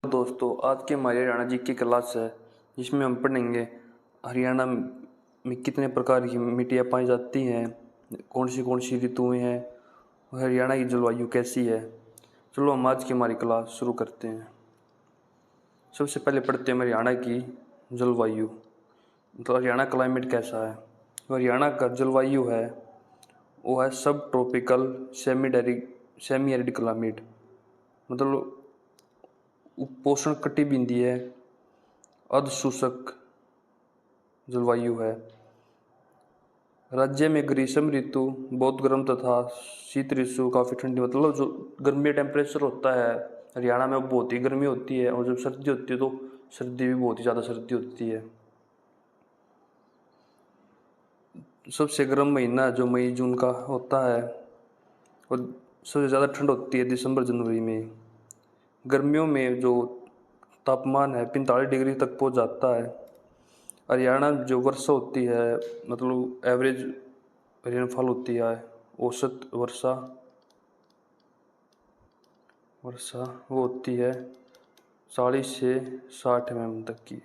दोस्तों, आज की हमारी हरियाणा जी की क्लास है जिसमें हम पढ़ेंगे हरियाणा में कितने प्रकार की मिट्टियाँ पाई जाती हैं, कौन सी ऋतुएं हैं और हरियाणा की जलवायु कैसी है। चलो हम आज की हमारी क्लास शुरू करते हैं। सबसे पहले पढ़ते हैं हरियाणा की जलवायु, मतलब हरियाणा क्लाइमेट कैसा है। तो हरियाणा का जलवायु है वो है सब ट्रॉपिकल सेमी एरिड क्लाइमेट, मतलब उपोष्ण कटिबंधीय अर्धशुष्क जलवायु है। राज्य में ग्रीष्म ऋतु बहुत गर्म तथा शीत ऋतु काफ़ी ठंडी, मतलब जो गर्मी टेम्परेचर होता है हरियाणा में वो बहुत ही गर्मी होती है, और जब सर्दी होती है तो सर्दी भी बहुत ही ज़्यादा सर्दी होती है। सबसे गर्म महीना जो मई जून का होता है, और सबसे ज़्यादा ठंड होती है दिसंबर जनवरी में। गर्मियों में जो तापमान है 45 डिग्री तक पहुंच जाता है। हरियाणा जो वर्षा होती है, मतलब एवरेज रेनफॉल होती है, औसत वर्षा वो होती है 40 से 60 mm तक की।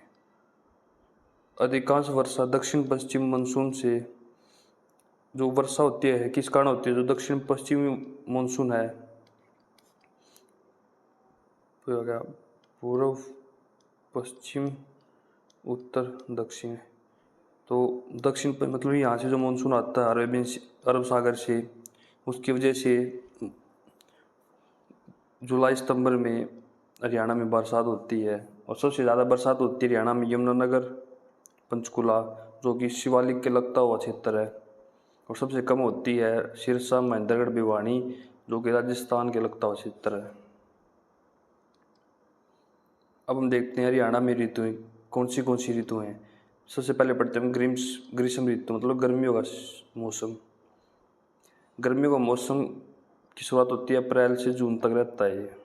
अधिकांश वर्षा दक्षिण पश्चिम मानसून से जो वर्षा होती है किस कारण होती है, जो दक्षिण पश्चिमी मानसून है, पूर्व पश्चिम उत्तर दक्षिण, तो दक्षिण पर मतलब यहाँ से जो मानसून आता है अरब सागर से, उसकी वजह से जुलाई सितंबर में हरियाणा में बरसात होती है। और सबसे ज़्यादा बरसात होती है हरियाणा में यमुनानगर, पंचकुला जो कि शिवालिक के लगता हुआ क्षेत्र है, और सबसे कम होती है सिरसा, महेंद्रगढ़, भिवानी जो कि राजस्थान के लगता हुआ क्षेत्र है। अब हम देखते हैं हरियाणा में ऋतुएं कौन सी ऋतुएं हैं। सबसे पहले पढ़ते हैं ग्रीष्म ऋतु, मतलब गर्मियों का मौसम। गर्मियों का मौसम की शुरुआत होती है अप्रैल से जून तक रहता है।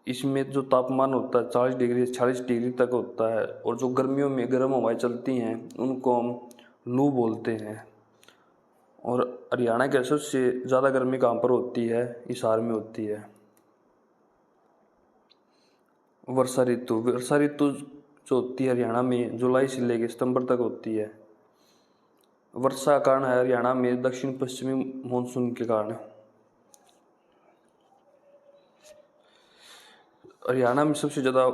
इसमें जो तापमान होता है 40 डिग्री से 46 डिग्री तक होता है, और जो गर्मियों में गर्म हवाएं चलती हैं उनको हम लू बोलते हैं। और हरियाणा के सबसे ज़्यादा गर्मी कहाँ पर होती है, हिसार में होती है। वर्षा ऋतु जो होती है हरियाणा में जुलाई से लेकर सितंबर तक होती है। वर्षा का कारण है हरियाणा में दक्षिण पश्चिमी मानसून के कारण। हरियाणा में सबसे ज़्यादा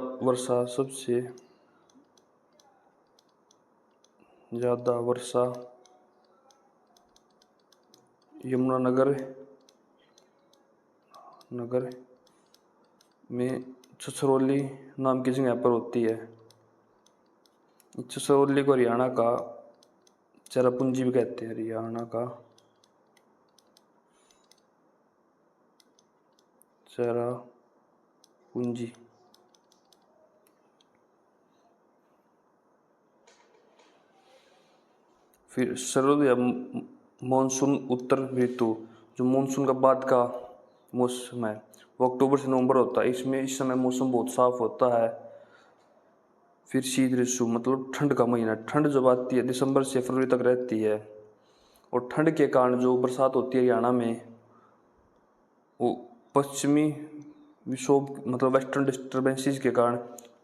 यमुनानगर में छछरौली नाम की जगह पर होती है। छछरौली को हरियाणा का चेरापूंजी भी कहते हैं। हरियाणा का चेरापूंजी। फिर शरद या मानसून उत्तर ऋतु, जो मानसून का बाद का मौसम है, वो अक्टूबर से नवंबर होता है। इसमें इस समय मौसम बहुत साफ होता है। फिर शीत ऋतु, मतलब ठंड का महीना। ठंड जब आती है दिसंबर से फरवरी तक रहती है, और ठंड के कारण जो बरसात होती है हरियाणा में वो पश्चिमी विक्षोभ, मतलब वेस्टर्न डिस्टर्बेंसेस के कारण,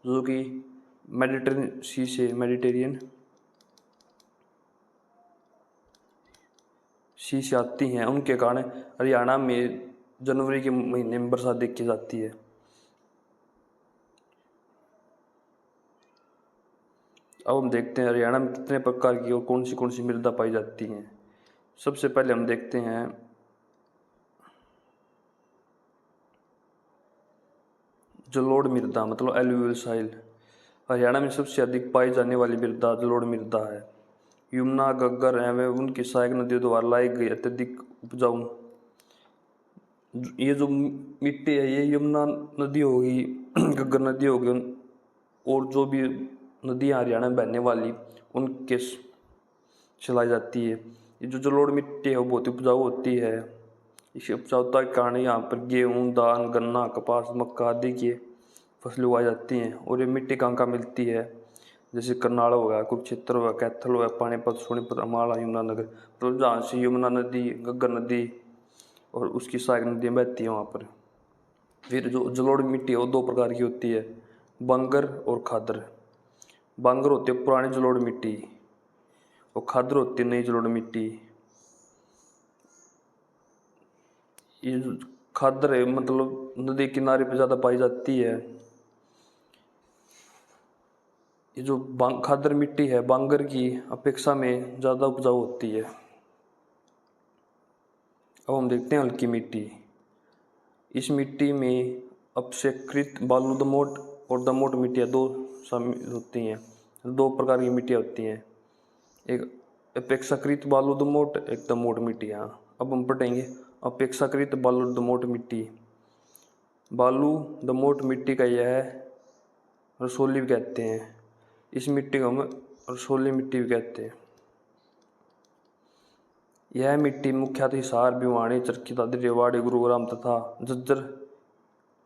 जो कि मेडिटेरियन सी से आती हैं, उनके कारण हरियाणा में जनवरी के महीने में बरसात देखी जाती है। अब हम देखते हैं हरियाणा में कितने प्रकार की और कौन सी मृदा पाई जाती हैं। सबसे पहले हम देखते हैं जलोढ़ मृदा, मतलब एलुवियल साइल। हरियाणा में सबसे अधिक पाई जाने वाली मृदा जलोढ़ मृदा है। यमुना, घग्गर एवं उनकी सहायक नदियों द्वारा लाई गई अत्यधिक उपजाऊ ये जो मिट्टी है, ये यमुना नदी होगी, घग्गर नदी होगी, और जो भी नदियाँ हरियाणा में बहने वाली उनके चलाई जाती है। ये जो जलोढ़ मिट्टी है वो बहुत उपजाऊ होती है। इस उपजाऊता के कारण यहाँ पर गेहूँ, धान, गन्ना, कपास, मक्का आदि की फसलें उगाई जाती हैं। और ये मिट्टी कहाँ कहाँ मिलती है, जैसे करनाल हो गया, कुरुक्षेत्र हो गया, कैथल हो गया, पानीपत, सोनीपत, अम्बाला, यमुनानगर, तो जहाँ से यमुना नदी, घग्गर नदी और उसकी सहायक नदियाँ बहती हैं वहाँ पर। फिर जो जलोढ़ मिट्टी है वो दो प्रकार की होती है, बांगर और खादर। बांगर होती है पुरानी जलोढ़ मिट्टी और खादर होती है नई जलोढ़ मिट्टी। ये जो खादर है मतलब नदी किनारे पे ज़्यादा पाई जाती है। ये जो खादर मिट्टी है बांगर की अपेक्षा में ज़्यादा उपजाऊ होती है। अब हम देखते हैं हल्की मिट्टी। इस मिट्टी में अपक्षयकृत बालू दोमट और दोमट मिट्टियाँ दो शामिल होती हैं। दो प्रकार की मिट्टियाँ होती हैं, एक अपेक्षाकृत बालू दोमट, एक दोमट मिट्टियाँ। अब हम पढ़ेंगे अपेक्षाकृत बालू दोमट मिट्टी। बालू दोमट मिट्टी का यह रसौली भी कहते हैं। इस मिट्टी को हम रसौली मिट्टी भी कहते हैं। यह मिट्टी मुख्यतः हिसार, भिवानी, चरखी दादरी, रेवाड़ी, गुरुग्राम तथा झज्जर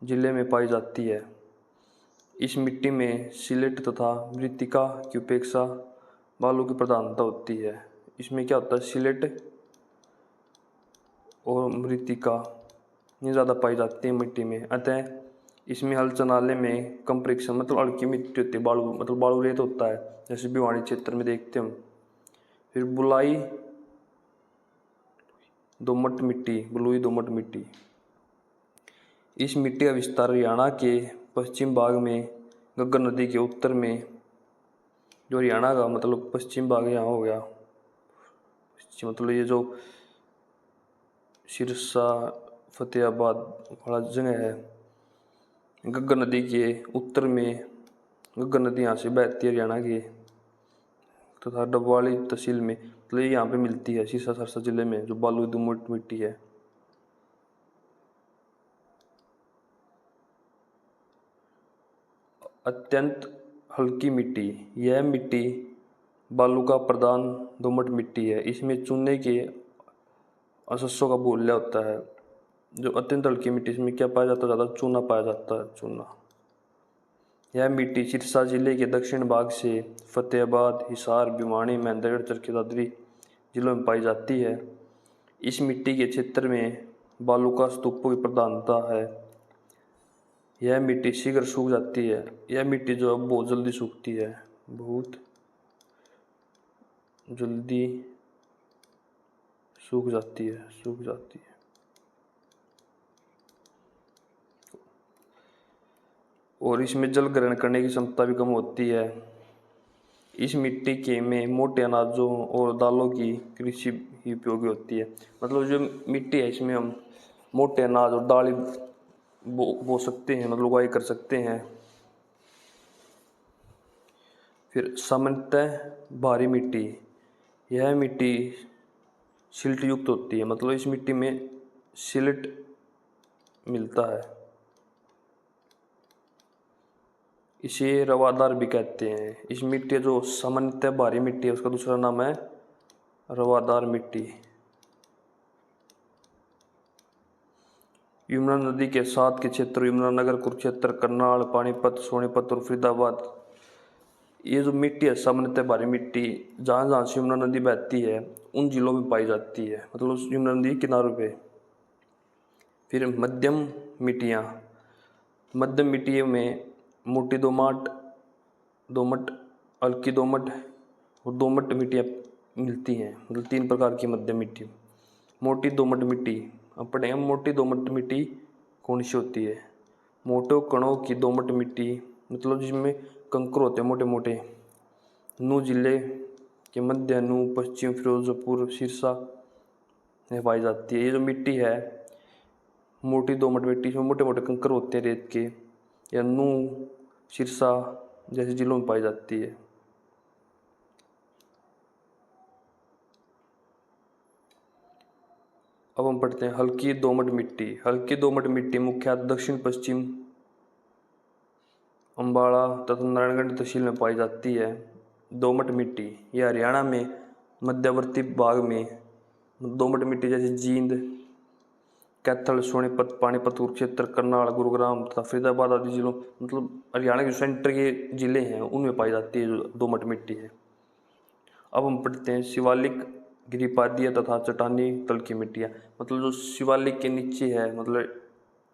जिले में पाई जाती है। इस मिट्टी में सिलेट तथा मृत्तिका की उपेक्षा बालू की प्रधानता होती है। इसमें क्या होता है, सिलेट और मृत्तिका ये ज़्यादा पाई जाती है मिट्टी में। अतः इसमें हल चनाले में कम परीक्षण मतलब हल्की मिट्टी होती है, बालू मतलब बालू रेत होता है, जैसे भिवानी क्षेत्र में देखते हैं हम। फिर बुलाई दोमट मिट्टी, बलुई दोमट मिट्टी। इस मिट्टी का विस्तार हरियाणा के पश्चिम भाग में घग्गर नदी के उत्तर में, जो हरियाणा का मतलब पश्चिम भाग यहाँ हो गया, मतलब ये जो सिरसा फतेहाबाद वाला जगह है, घग्गर नदी के उत्तर में, घग्गर नदी यहाँ से बहती है हरियाणा की, तथा डबवाली तहसील में मतलब यहाँ पे मिलती है सिरसा सरसा जिले में, जो बालू दोमट मिट्टी है। अत्यंत हल्की मिट्टी, यह मिट्टी बालू का प्रधान दोमट मिट्टी है। इसमें चूने के अवशेषों का बहुल्य होता है। जो अत्यंत हल्की मिट्टी, इसमें क्या पाया जाता है, ज़्यादा चूना पाया जाता है, चूना। यह मिट्टी सिरसा जिले के दक्षिण भाग से फतेहाबाद, हिसार, भिवानी, महेंद्रगढ़, चरखी दादरी जिलों में पाई जाती है। इस मिट्टी के क्षेत्र में बालू का स्तूपों की प्रधानता है। यह मिट्टी शीघ्र सूख जाती है। यह मिट्टी जो है बहुत जल्दी सूखती है, बहुत जल्दी सूख जाती है। और इसमें जल ग्रहण करने की क्षमता भी कम होती है। इस मिट्टी के में मोटे अनाजों और दालों की कृषि ही उपयोगी होती है। मतलब जो मिट्टी है इसमें हम मोटे अनाज और दाल बो सकते हैं, मतलब उगाई कर सकते हैं। फिर सामान्यतः भारी मिट्टी, यह मिट्टी सिल्ट युक्त होती है, मतलब इस मिट्टी में सिल्ट मिलता है। इसे रवादार भी कहते हैं। इस मिट्टी जो सामान्यतः भारी मिट्टी है उसका दूसरा नाम है रवादार मिट्टी। यमुना नदी के साथ के क्षेत्र यमुनानगर, कुरुक्षेत्र, करनाल, पानीपत, सोनीपत और फरीदाबाद, ये जो मिट्टी है सामान्यतः भारी मिट्टी जहाँ जहाँ से यमुना नदी बहती है उन जिलों में पाई जाती है, मतलब यमुना नदी किनारों पे। फिर मध्यम मिट्टियाँ, मध्यम मिट्टियों में मोटी दोमट, हल्की दोमट और दोमट मिट्टियाँ मिलती हैं, मतलब तीन प्रकार की मध्यम मिट्टी। मोटी दोमट मिट्टी, अब पढ़ेंगे मोटी दोमट मिट्टी कौन सी होती है। मोटे कणों की दोमट मिट्टी मतलब जिसमें कंकर होते हैं मोटे मोटे, नू जिले के मध्य, नू, पश्चिम फिरोजपुर, सिरसा में पाई जाती है। ये जो मिट्टी है मोटी दोमट मिट्टी, इसमें मोटे मोटे कंकर होते हैं रेत के, या नू, सिरसा जैसे जिलों में पाई जाती है। अब हम पढ़ते हैं हल्की दोमट मिट्टी। हल्की दोमट मिट्टी मुख्यतः दक्षिण पश्चिम अम्बाड़ा तथा नारायणगढ़ तहसील में पाई जाती है। दोमट मिट्टी यह हरियाणा में मध्यवर्ती भाग में दोमट मिट्टी जैसे जींद, कैथल, सोनीपत, पानीपत, कुरुक्षेत्र, करनाल, गुरुग्राम तथा फरीदाबाद आदि जिलों, मतलब हरियाणा के सेंटर के जिले हैं उनमें पाई जाती है जो दोमट मिट्टी है। अब हम पढ़ते हैं शिवालिक, गिरिपादीय तथा चट्टानी तल की मिट्टियाँ। मतलब जो शिवालिक के नीचे है, मतलब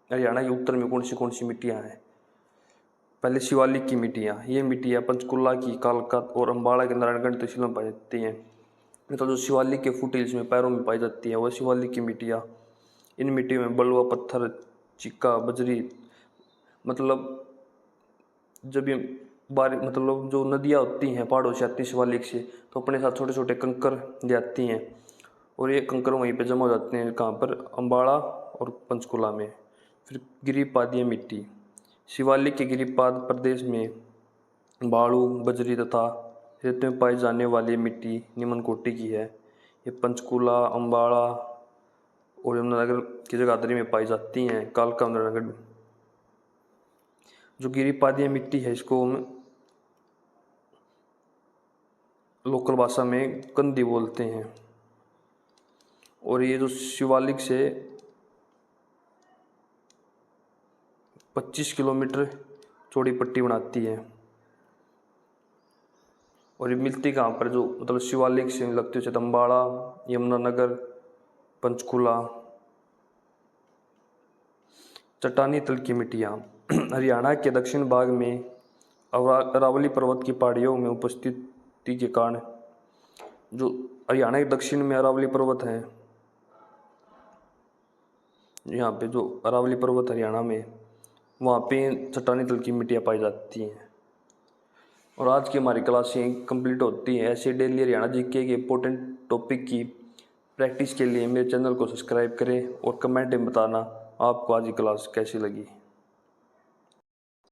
हरियाणा के उत्तर में कौन सी मिट्टियाँ हैं। पहले शिवालिक की मिट्टियाँ, ये मिट्टियाँ पंचकुला की, कालका और अम्बाड़ा के नारायणगढ़ तहसील में पाई जाती हैं। मतलब जो शिवालिक के फुट हिल्स में पैरों में पाई जाती है वह शिवालिक की मिट्टियाँ। इन मिट्टियों में बलुआ पत्थर, चिक्का, बजरी, मतलब जब ये मतलब जो नदियाँ होती हैं पहाड़ों से आती शिवालिक से, तो अपने साथ छोटे छोटे कंकर ले आती हैं और ये कंकर वहीं पे जमा हो जाते हैं, कहाँ पर, अम्बाड़ा और पंचकुला में। फिर गिरिपादीय मिट्टी, शिवालिक के गिरिपाद प्रदेश में बालू, बजरी तथा रेत में पाई जाने वाली मिट्टी निम्न कोटि की है। ये पंचकुला, अम्बाड़ा और यमुनानगर की जगाधरी में पाई जाती हैं, कालका, नारायणगढ़। जो गिरिपादीय मिट्टी है इसको हम लोकल भाषा में कंदी बोलते हैं। और ये जो शिवालिक से 25 किलोमीटर चौड़ी पट्टी बनाती है। और ये मिलती कहाँ पर, जो मतलब शिवालिक से लगती है अम्बाड़ा, यमुनानगर, पंचकुला। चट्टानी तल की मिट्टियाँ, हरियाणा के दक्षिण भाग में अरावली पर्वत की पहाड़ियों में उपस्थिति के कारण, जो हरियाणा के दक्षिण में अरावली पर्वत है, यहाँ पे जो अरावली पर्वत हरियाणा में, वहाँ पे चट्टानी तल की मिट्टियाँ पाई जाती हैं। और आज की हमारी क्लासें कंप्लीट होती है। ऐसे डेली हरियाणा जीके के इंपॉर्टेंट टॉपिक की प्रैक्टिस के लिए मेरे चैनल को सब्सक्राइब करें और कमेंट में बताना आपको आज की क्लास कैसी लगी।